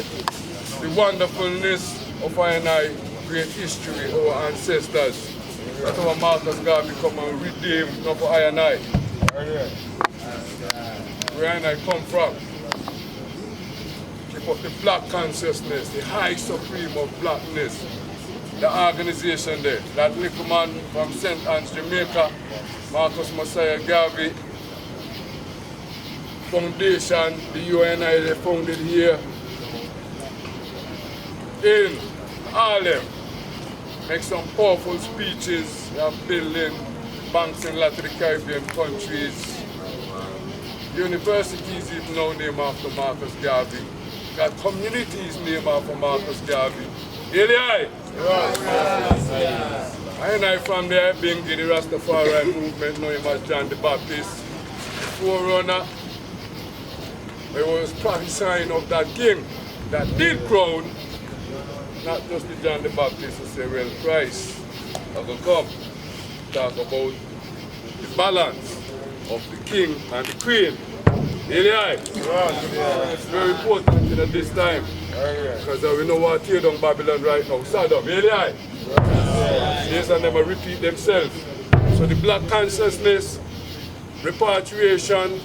the wonderfulness of our great history, our ancestors. That's how Marcus Garvey come and redeem, not for I and I. Where I and I come from. Keep up the black consciousness, the high supreme of blackness. The organization there, that little man from St.Anns, Jamaica, Marcus Messiah Garvey Foundation, the UNI, they founded here in Harlem. Make some powerful speeches, they are building banks in Latin Caribbean countries. Universities even now named after Marcus Garvey. Got communities named after Marcus Garvey. Eli! I from there, Nyahbinghi, the RasTafari movement, know him as John the Baptist, the forerunner. He was prophesying of that king that did crown, not just the John the Baptist, to say, well, Christ will come. Talk about the balance of the king and the queen. Eli, it's very important at this time. Because we know what tear down Babylon right now. Saddam, Eli. Yes, and them repeat themselves. So the black consciousness, repatriation,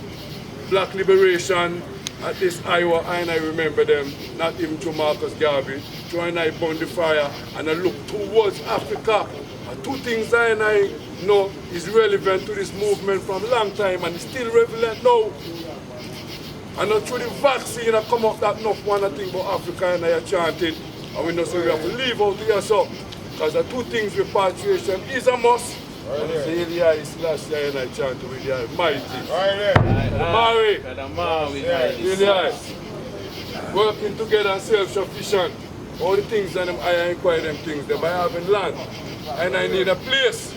black liberation, at this Iowa, and I remember them, not even to Marcus Garvey, to and I burn the fire and I look towards Africa. And two things I and I know is relevant to this movement from a long time and it's still relevant now. And not through the vaccine I come up that enough one thing about Africa and I chanted. And we know so we have to leave out here so. Because the two things, repatriation is a must. And it's the Eli is last year and I chanted with the Almighty. Eli. Working together and self-sufficient. All the things and I inquire them things, they by having land. And I need a place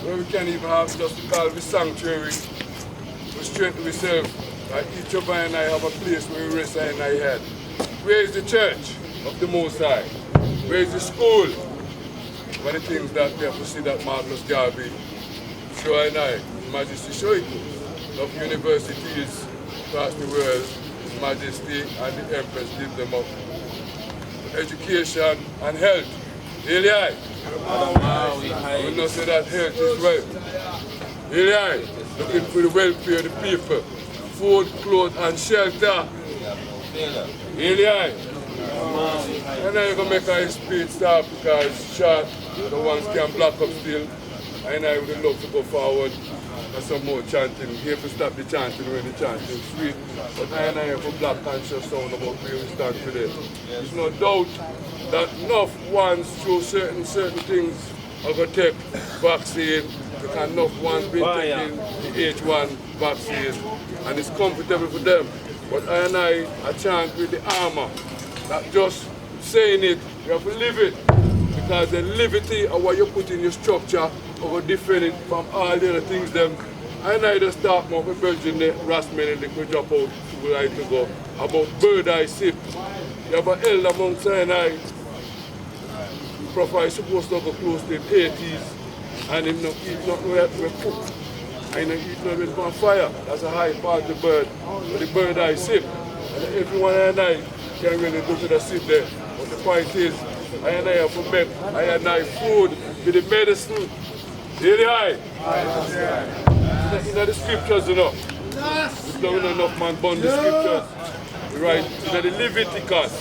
where we can even have just to call the sanctuary. We strengthen ourselves. Like each of us and I have a place where we rest and I head. Where is the church of the Most High? Where is the school? One of the things that we have to see that Marcus Garvey show and His Majesty show it to. Of universities across the world, His Majesty and the Empress give them up. Education and health. Eli. We know say that health is wealth. Eli. Looking for the welfare of the people. Food, clothes, and shelter. Eli. And then you're going to make a speech stop because it's short. The ones can block up still. And I would love to go forward for some more chanting. Here to stop the chanting when the chanting is sweet. But I have a black conscious sound about where we stand today. There's no doubt that enough ones through certain things are going to take vaccine. Because enough ones been taking the H1 vaccine. And it's comfortable for them. But I chant with the armor, not just saying it, you have to live it. Because the liberty of what you put in your structure, or defend it from all the other things them. I just talk more with Belgian Rasmen and the drop out who like to go about bird eye sip. You have an elder amongst I Prophet is supposed to go close to the 80s and him not eat nothing where we cook. And he eat nothing on fire. That's a high part of the bird. But the bird eye sip. And everyone and I can really go to the sip there. But the point is, I have to make food with the medicine. Really high. In the scriptures, you know. We don't know enough man burn the scriptures. Right, in the Leviticus.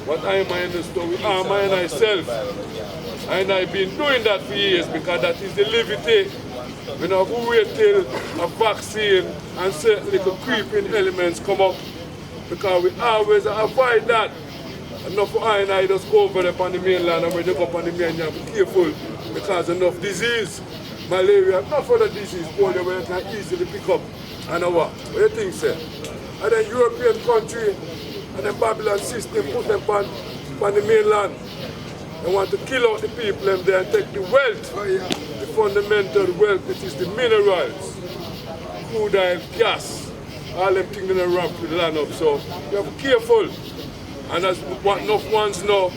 What I am understood, we are my and myself. And I've been doing that for years because that is the liberty. We don't have to wait till a vaccine and certain little creeping elements come up. Because we always avoid that. Enough I and I just go over there on the mainland and when you go up on the mainland, be careful because enough disease, malaria, enough other disease, polio where you can easily pick up. And what do you think, sir? And then European country and the Babylon system put them on the mainland. They want to kill out the people and they take the wealth, the fundamental wealth, which is the minerals, crude oil, gas, all them things in the ramp with the land up. So you have to be careful. And that's what enough ones know.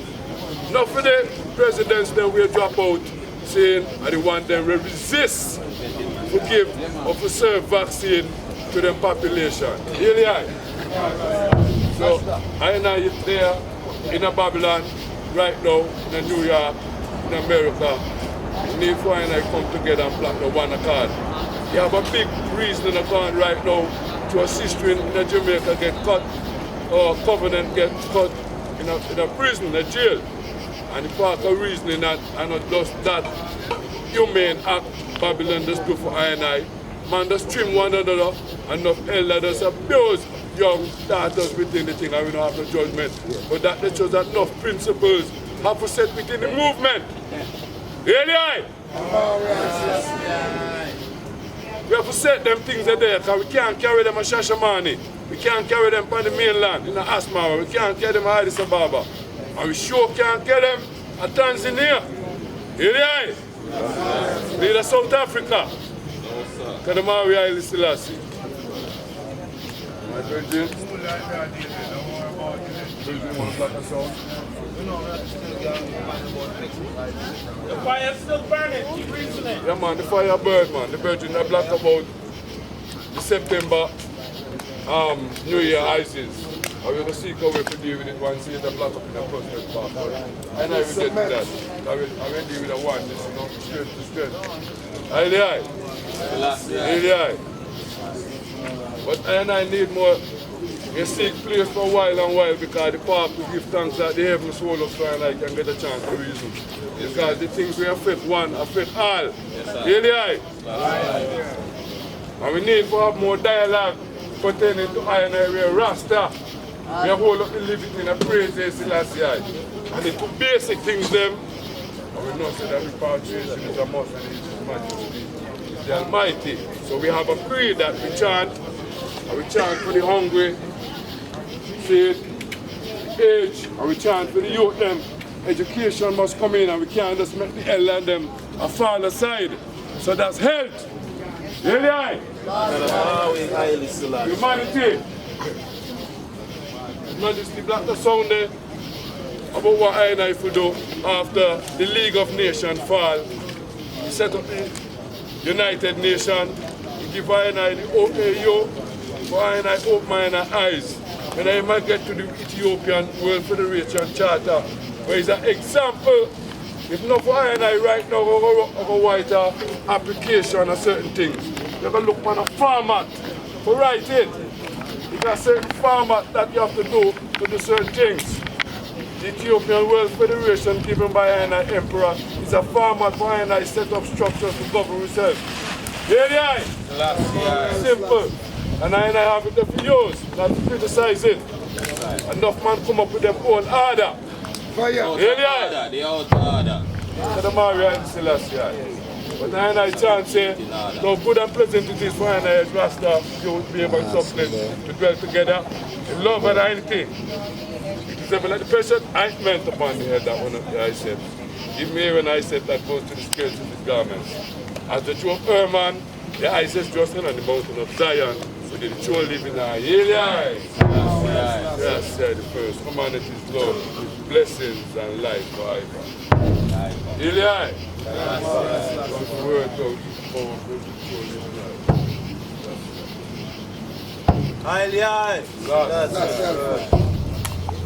Enough of the presidents then will drop out saying I don't want them to resist to give or to serve vaccine to the population. Really high. So I and I there in a Babylon right now, in New York, in America. We need for I and I come together and plan the one accord. You have a big reason going right now to assist you in Jamaica get cut or covenant get cut in a prison, in a jail. And the part of reasoning that and not just that humane act Babylon just do for I and I. Man just trim one another and enough elder just abuse young daughters within the thing and we don't have no judgment. But that shows that enough principles have to set within the movement. Really? We have to set them things there because we can't carry them at Shashamani. We can't carry them on the mainland in the Asmara. We can't carry them at Addis Ababa. And we sure can't get them at Tanzania. Really? Neither South Africa. Because the Maori Haile Selassie. My virgin. The fire's still burning, keep reasoning. Yeah man, the fire burn man. The virgin I black about the September New Year Izes. I will seek a way to deal with it once you black up in the Prospect Park. And I will get to that. I will deal with the one, this is not straight to straight. Aye. But I need more. We seek place for a while because the park will give thanks that the heaven soul of so and I can get a chance to reason. Because the things we affect one affect all. Really? And we need to have more dialogue pertaining to I and I, we are Rasta. We have all of the living in a praise Selassie. And the two basic things them, and we know that repatriation is a must and His Majesty is the Almighty. So we have a creed that we chant, and we chant for the hungry, faith, the age, and we chant for the youth them. Education must come in and we can't just make the elder and them a fall aside. So that's health. Really? Humanity. Majesty Black the sound there about what I and I will do after the League of Nations fall. We set up the United Nations. We give I and I the OAU for I and I open my eyes. When I might get to the Ethiopian World Federation Charter, where is an example, if not for I and I right now, of a whiter application of certain things. You have to look on a format to write it. You got a certain format that you have to do certain things. The Ethiopian World Federation given by I and I Emperor is a format for I and I set up structures to govern itself. Hear the eye? Simple. And I have it there for years, not to criticize it. Enough man come up with them own order. Hear the eye? The out order. To the Maria and Selassie. But I and I chant say, no good and pleasant it is for I and I as Rasta, you would be able to to dwell together in love and unity. It is ever like the pressure ointment upon the head that one of the I said. Give me when I said that goes to the scales of his garments. As the true of Herman, the Izes just on the mountain of Zion, so the true living are Eli. Yes, said the first. Humanity is love, blessings and life forever. Eli. Highly high.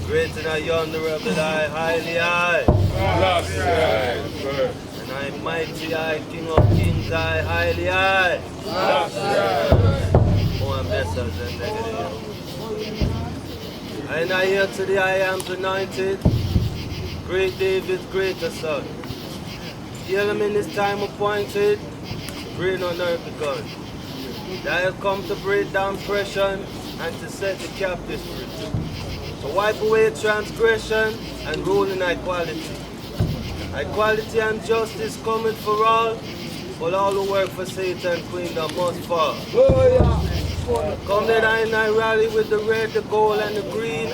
Great and I honorable I, highly high. And I mighty I, King of Kings I, highly high. Oh, I'm blessed and negative. And I hear to the I am anointed, great David's greater son. Hear him in his time appointed, great on earth begun. That will come to break down oppression and to set the captives free. To wipe away transgression and rule in equality. Equality and justice coming for all, but all who work for Satan kingdom must fall. Come that I and I rally with the red, the gold and the green,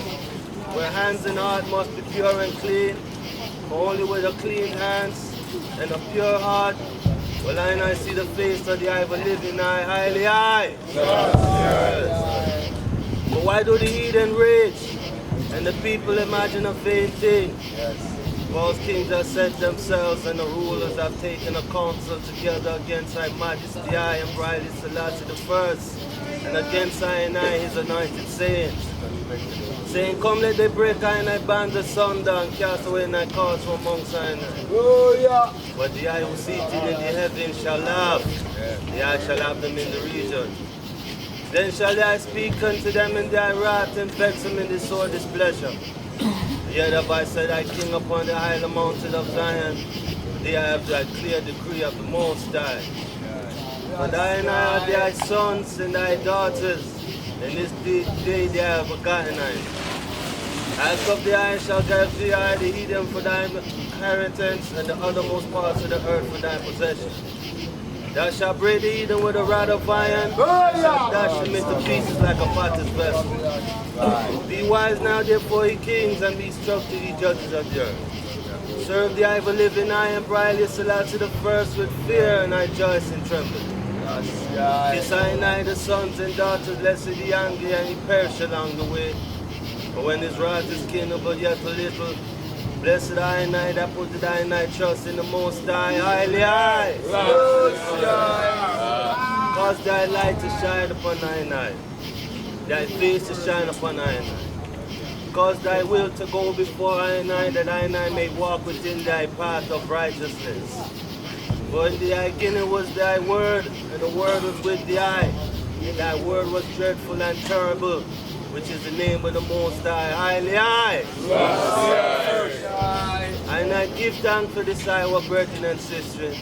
where hands and heart must be pure and clean. For only with a clean hands and a pure heart will I and I see the face of the ever living I, highly high. But why do the heathen rage and the people imagine a vain thing? False kings have set themselves and the rulers have taken a council together against Thy Majesty I and Brightly Selassie the First, and against I and I his anointed saints. saying, come let the break and I band the thunder and cast away and I cause from amongst Sinai. Oh, yeah. But the eye who seated in the heavens shall laugh. The eye shall have them in the region. Then shall I speak unto them in thy wrath and vex them in the sore displeasure. Yet have I said, I king upon the high mountain of Zion. There I have thy clear decree of the Most High. But I and I are thy sons and thy daughters, and this day they have begotten I. As of the eye shall give thee I the Edom for thy inheritance, and the uttermost parts of the earth for thy possession. Thou shalt break the Edom with a rod of iron, and shalt dash him into pieces like a potter's vessel. Be wise now, therefore, ye kings, and be instructed, ye judges of the earth. Serve the ever living I, and bridle yourself to the first with fear, and I rejoice and tremble. Kiss I and I the sons and daughters, lest he be angry, and he perish along the way. But when his wrath is kindled but yet a little, blessed I and I that put I and I trust in the Most High, highly high. Cause thy light to shine upon I and I, thy face to shine upon I and I. Cause thy will to go before I and I, that I and I may walk within thy path of righteousness. For in the beginning was thy word, and the word was with the eye, and thy word was dreadful and terrible, which is the name of the Most High, highly high. And I give thanks for this our brethren and sisters.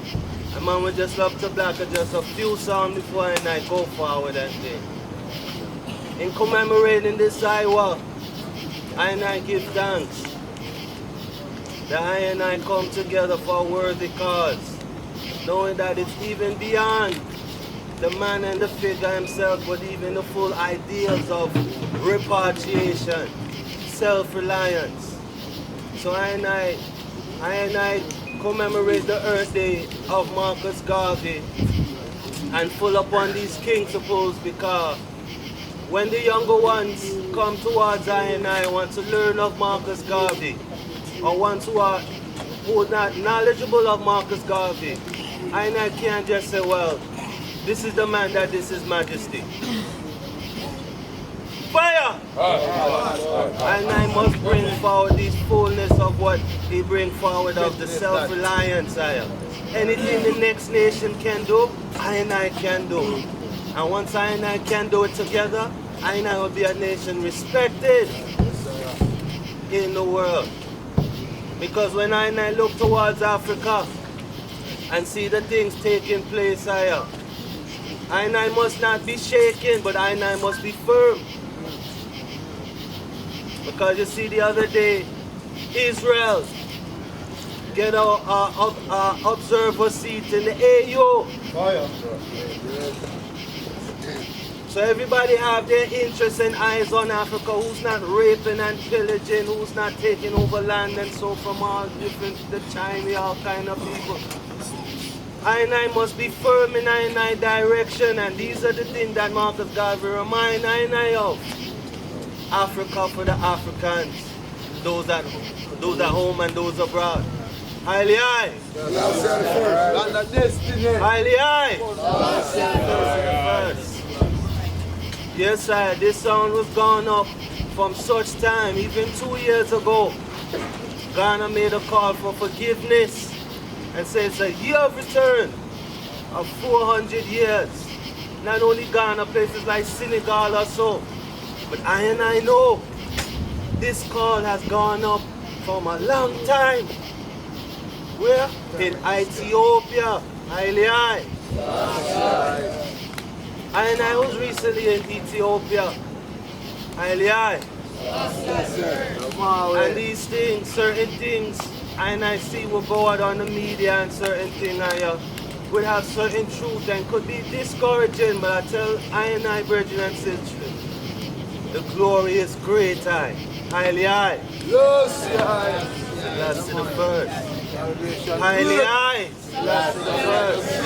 And man, we just love to black just a few songs before and I go forward and thing. In commemorating this hour, I give thanks that I and I come together for a worthy cause, knowing that it's even beyond the man and the figure himself, but even the full ideals of repatriation, self-reliance. So I and I commemorate the Earth Day of Marcus Garvey and full upon these principles, because when the younger ones come towards I and I want to learn of Marcus Garvey, or ones who are not knowledgeable of Marcus Garvey, I and I can't just say, well, this is the man that this is majesty. Fire! And I must bring forward this fullness of what he bring forward of the self-reliance. Anything the next nation can do, I and I can do. And once I and I can do it together, I and I will be a nation respected in the world. Because when I and I look towards Africa and see the things taking place here, I and I must not be shaken, but I and I must be firm. Because you see, the other day, Israel get a observer seat in the AU. So everybody have their interests and eyes on Africa, who's not raping and pillaging, who's not taking over land and so from all different, the Chinese, all kind of people. I and I must be firm in I and I direction, and these are the things that Marcus Garvey remind I and I of. Africa for the Africans, those at home and those abroad. Highly high. Highly high. Yes, sir, this sound was gone up from such time, even 2 years ago. Ghana made a call for forgiveness and said it's a year of return of 400 years. Not only Ghana, places like Senegal or so, but I and I know this call has gone up from a long time. Where? In Ethiopia. Highly high. I and I was recently in Ethiopia. Highly high. And these things, certain things, I and I see will go out on the media, and certain things would have certain truth and could be discouraging, but I tell I and I, brethren and sisters, the glory is great, highly high. Yes, last to the first. Highly high. Last to the first.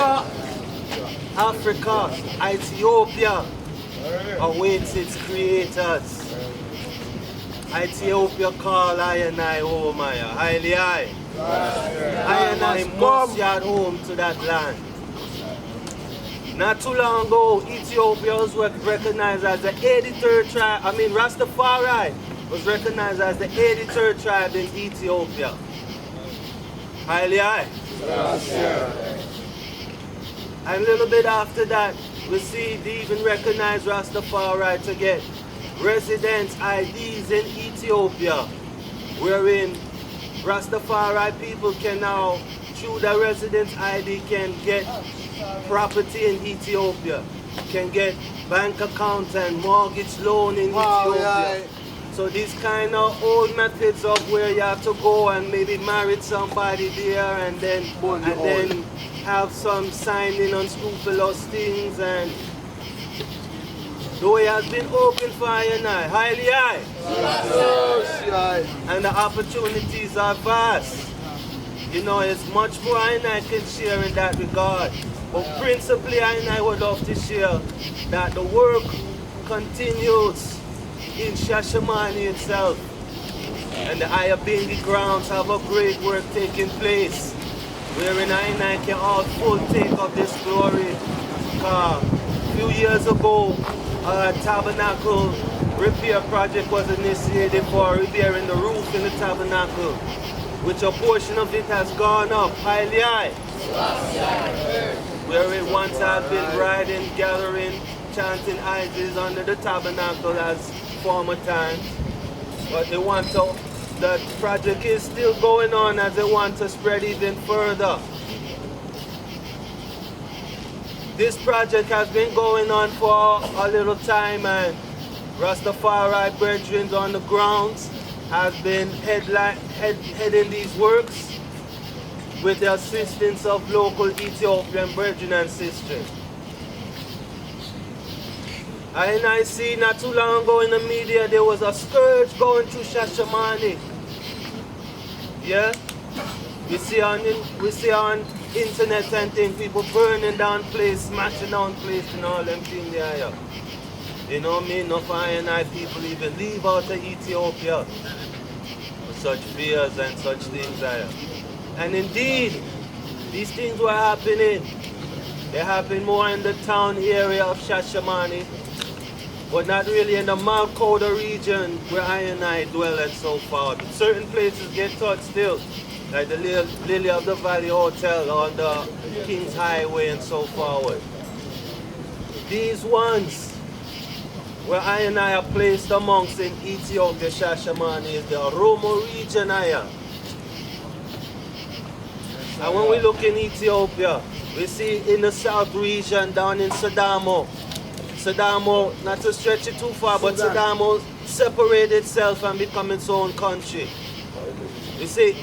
Africa, Ethiopia awaits its creators. Ethiopia call I and I home, highly high. I and I must yard home to that land. Not too long ago, Ethiopia was recognized as the 83rd tribe, RasTafari, was recognized as the 83rd tribe in Ethiopia. Highly high. And a little bit after that, we see they even recognize Rastafari to get residence IDs in Ethiopia, wherein Rastafari people can now, through the residence ID, can get property in Ethiopia, can get bank account and mortgage loan in Ethiopia. So these kind of old methods of where you have to go and maybe marry somebody there and then have some signing unscrupulous things, and though it has been open for I and I, highly high. And the opportunities are vast. You know, it's much more I and I can share in that regard. But principally I and I would love to share that the work continues in Shashamane itself. And the Nyahbinghi grounds have a great work taking place, wherein I and I can all full take of this glory. A few years ago, a tabernacle repair project was initiated for repairing the roof in the tabernacle, which a portion of it has gone up highly high. Where it once had been riding, gathering, chanting Izes under the tabernacle as former times. But they want to, the project is still going on as they want to spread even further. This project has been going on for a little time, and Rastafari brethren on the grounds has been heading these works with the assistance of local Ethiopian brethren and sisters. And I see not too long ago in the media there was a scourge going through Shashamane. Yeah? We see on internet and things, people burning down place, smashing down place and all them things there. You know what I mean? Enough I and I people even leave out of Ethiopia for such fears and such things there. And indeed, these things were happening. They happen more in the town area of Shashamane, but not really in the Malkoda region where I and I dwell and so forth. Certain places get touched still, like the Lily of the Valley Hotel or the King's Highway and so forward. These ones where I and I are placed amongst in Ethiopia, Shashamane, is the Oromo region. And when we look in Ethiopia, we see in the south region down in Sidamo, not to stretch it too far, but Sidamo separated itself and become its own country. We see